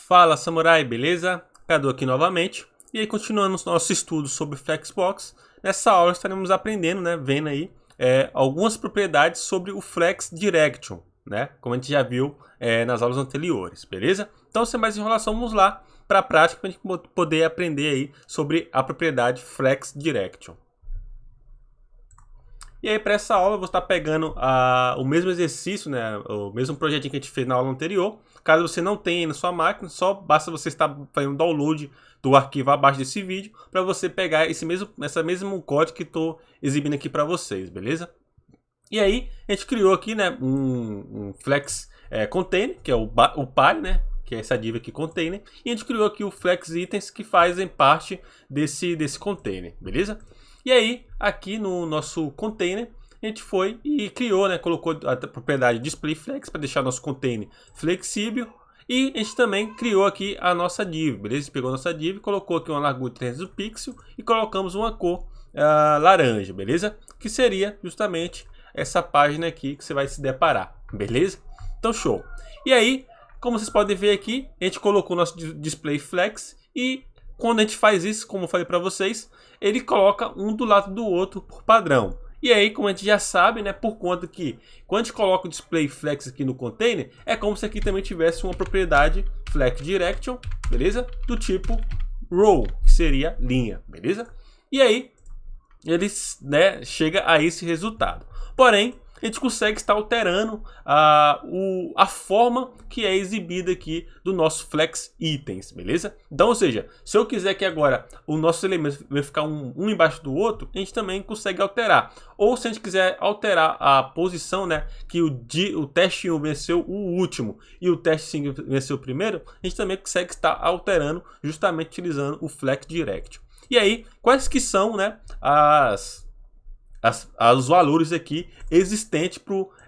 Fala Samurai, beleza? Cadu aqui novamente. E aí continuando os nossos estudos sobre Flexbox, nessa aula estaremos aprendendo, né, vendo aí algumas propriedades sobre o Flex Direction, né, como a gente já viu nas aulas anteriores, beleza? Então sem mais enrolação, vamos lá para a prática para a gente poder aprender aí sobre a propriedade Flex Direction. E aí para essa aula eu vou estar pegando o mesmo exercício, né, o mesmo projetinho que a gente fez na aula anterior. Caso você não tenha na sua máquina, só basta você estar fazendo download do arquivo abaixo desse vídeo para você pegar esse mesmo código que estou exibindo aqui para vocês, beleza? E aí a gente criou aqui, né, um Flex Container, que é o PAR, né, que é essa div aqui container, e a gente criou aqui o Flex Itens que fazem parte desse container, beleza? E aí, aqui no nosso container, a gente foi e criou, né, colocou a propriedade display flex para deixar nosso container flexível. E a gente também criou aqui a nossa div, beleza? A gente pegou a nossa div, colocou aqui uma largura de 300 pixels e colocamos uma cor laranja, beleza? Que seria justamente essa página aqui que você vai se deparar, beleza? Então, show! E aí, como vocês podem ver aqui, a gente colocou o nosso display flex e quando a gente faz isso, como eu falei para vocês, ele coloca um do lado do outro por padrão. E aí, como a gente já sabe, né, por conta que quando a gente coloca o display flex aqui no container, é como se aqui também tivesse uma propriedade flex direction, beleza? Do tipo row, que seria linha, beleza? E aí, ele, né, chega a esse resultado. Porém, a gente consegue estar alterando a forma que é exibida aqui do nosso Flex Itens, beleza? Então, ou seja, se eu quiser que agora o nosso elemento vai ficar um embaixo do outro, a gente também consegue alterar. Ou se a gente quiser alterar a posição, né, que o teste 1 venceu o último e o teste 5 venceu o primeiro, a gente também consegue estar alterando justamente utilizando o Flex Direction. E aí, quais que são, né, os valores aqui existentes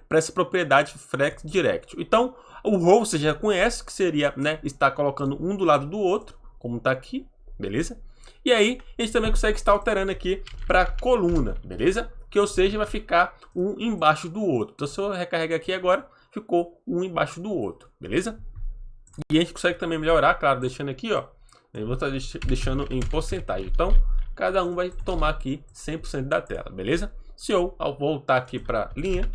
para essa propriedade Flex Direction. Então, o row você já conhece, que seria, né, estar colocando um do lado do outro, como está aqui, beleza? E aí, a gente também consegue estar alterando aqui para coluna, beleza? Que ou seja, vai ficar um embaixo do outro. Então, se eu recarregar aqui agora, ficou um embaixo do outro, beleza? E a gente consegue também melhorar, claro, deixando aqui, ó. Eu vou estar deixando em porcentagem. Então, cada um vai tomar aqui 100% da tela, beleza? Se eu voltar aqui para linha,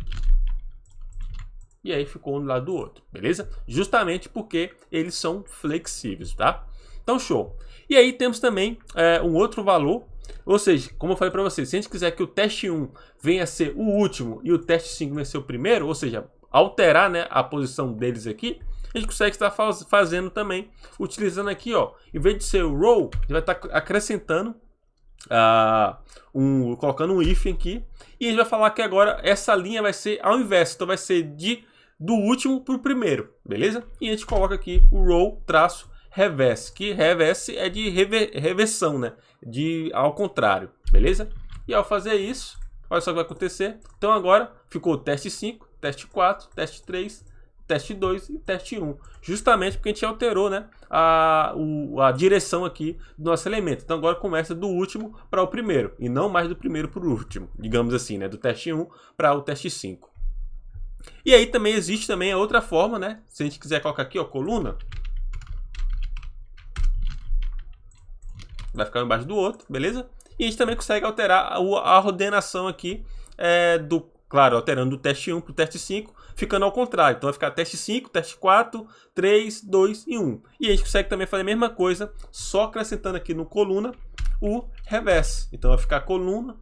e aí ficou um do lado do outro, beleza? Justamente porque eles são flexíveis, tá? Então, show. E aí temos também um outro valor, ou seja, como eu falei para vocês, se a gente quiser que o teste 1 venha a ser o último e o teste 5 venha a ser o primeiro, ou seja, alterar, né, a posição deles aqui, a gente consegue estar fazendo também, utilizando aqui, ó, em vez de ser o row, a gente vai estar acrescentando colocando um if aqui, e a gente vai falar que agora essa linha vai ser ao inverso, então vai ser do último para o primeiro, beleza? E a gente coloca aqui o row traço reverse, que reverse é de reversão, né? Ao contrário, beleza? E ao fazer isso, olha só o que vai acontecer. Então agora ficou teste 5, teste 4, teste 3, teste 2 e teste 1, justamente porque a gente alterou, né, a direção aqui do nosso elemento. Então agora começa do último para o primeiro e não mais do primeiro para o último, digamos assim, né, do teste 1 para o teste 5. E aí também existe também a outra forma, né, se a gente quiser colocar aqui, ó, coluna, vai ficar um embaixo do outro, beleza? E a gente também consegue alterar a ordenação aqui claro, alterando do teste 1 para o teste 5, ficando ao contrário. Então vai ficar teste 5, teste 4, 3, 2 e 1. E a gente consegue também fazer a mesma coisa, só acrescentando aqui no coluna o reverse. Então vai ficar coluna,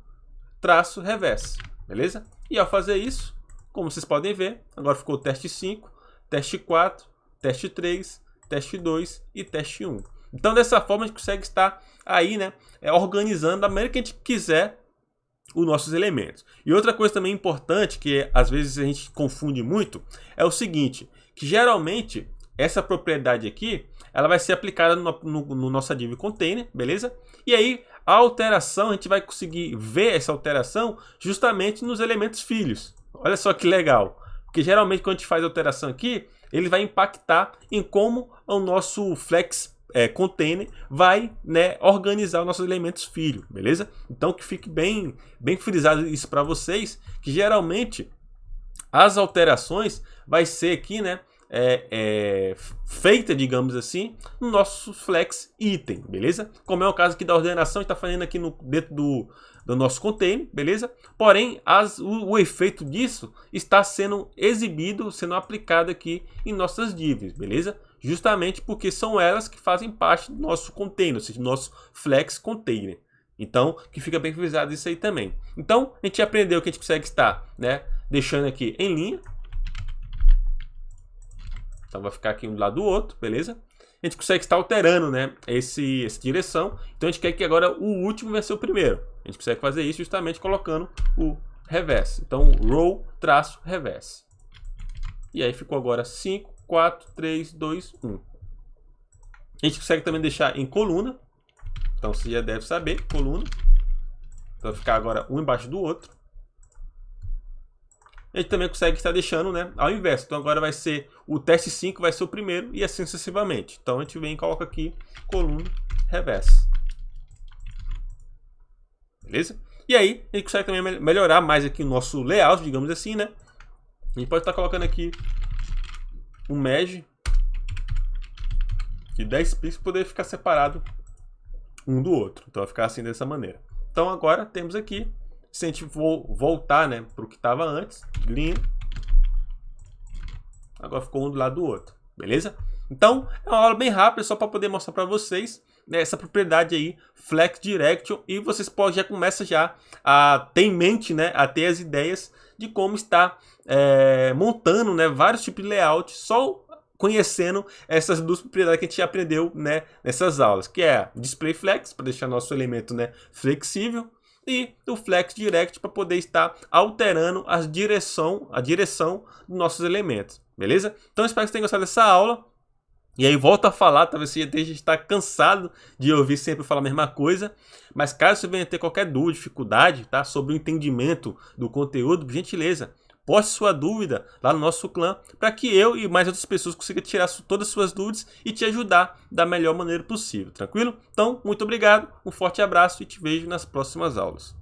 traço, reverse. Beleza? E ao fazer isso, como vocês podem ver, agora ficou teste 5, teste 4, teste 3, teste 2 e teste 1. Então dessa forma a gente consegue estar aí, né, organizando da maneira que a gente quiser os nossos elementos. E outra coisa também importante, que às vezes a gente confunde muito, é o seguinte, que geralmente essa propriedade aqui, ela vai ser aplicada no nossa div container, beleza? E aí a alteração, a gente vai conseguir ver essa alteração justamente nos elementos filhos. Olha só que legal, porque geralmente quando a gente faz a alteração aqui, ele vai impactar em como o nosso Flex container vai, né, organizar os nossos elementos filho, beleza? Então que fique bem frisado isso para vocês, que geralmente as alterações vai ser aqui, né, feita, digamos assim, no nosso Flex item, beleza? Como é o caso aqui da ordenação, a gente está fazendo aqui dentro do nosso container, beleza? Porém, o efeito disso está sendo exibido, sendo aplicado aqui em nossas divs, beleza? Justamente porque são elas que fazem parte do nosso container, ou seja, do nosso Flex container. Então, que fica bem frisado isso aí também. Então, a gente aprendeu que a gente consegue estar, né, deixando aqui em linha. Então, vai ficar aqui um do lado do outro, beleza? A gente consegue estar alterando, né, essa direção. Então, a gente quer que agora o último vai ser o primeiro. A gente consegue fazer isso justamente colocando o reverse. Então, row traço reverse. E aí ficou agora 5, 4, 3, 2, 1. A gente consegue também deixar em coluna. Então você já deve saber, coluna. Então vai ficar agora um embaixo do outro. A gente também consegue estar deixando, né, ao inverso. Então agora vai ser o teste 5 vai ser o primeiro e assim sucessivamente. Então a gente vem e coloca aqui coluna reverse. Beleza? E aí a gente consegue também melhorar mais aqui o nosso layout, digamos assim, né? A gente pode estar colocando aqui um mesh de 10 pixels para poder ficar separado um do outro. Então vai ficar assim dessa maneira. Então agora temos aqui, se a gente for voltar, né, para o que estava antes, linha, agora ficou um do lado do outro, beleza? Então é uma aula bem rápida só para poder mostrar para vocês, né, essa propriedade aí, Flex Direction, e vocês podem já começar já a ter em mente, né, a ter as ideias de como está montando, né, vários tipos de layout só conhecendo essas duas propriedades que a gente aprendeu, né, nessas aulas, que é Display Flex, para deixar nosso elemento, né, flexível, e o Flex Direct para poder estar alterando a direção dos nossos elementos, beleza? Então espero que vocês tenham gostado dessa aula. E aí volto a falar, talvez você esteja estar cansado de ouvir sempre falar a mesma coisa, mas caso você venha ter qualquer dúvida, dificuldade, tá, sobre o entendimento do conteúdo, por gentileza, poste sua dúvida lá no nosso clã, para que eu e mais outras pessoas consigam tirar todas as suas dúvidas e te ajudar da melhor maneira possível, tranquilo? Então, muito obrigado, um forte abraço e te vejo nas próximas aulas.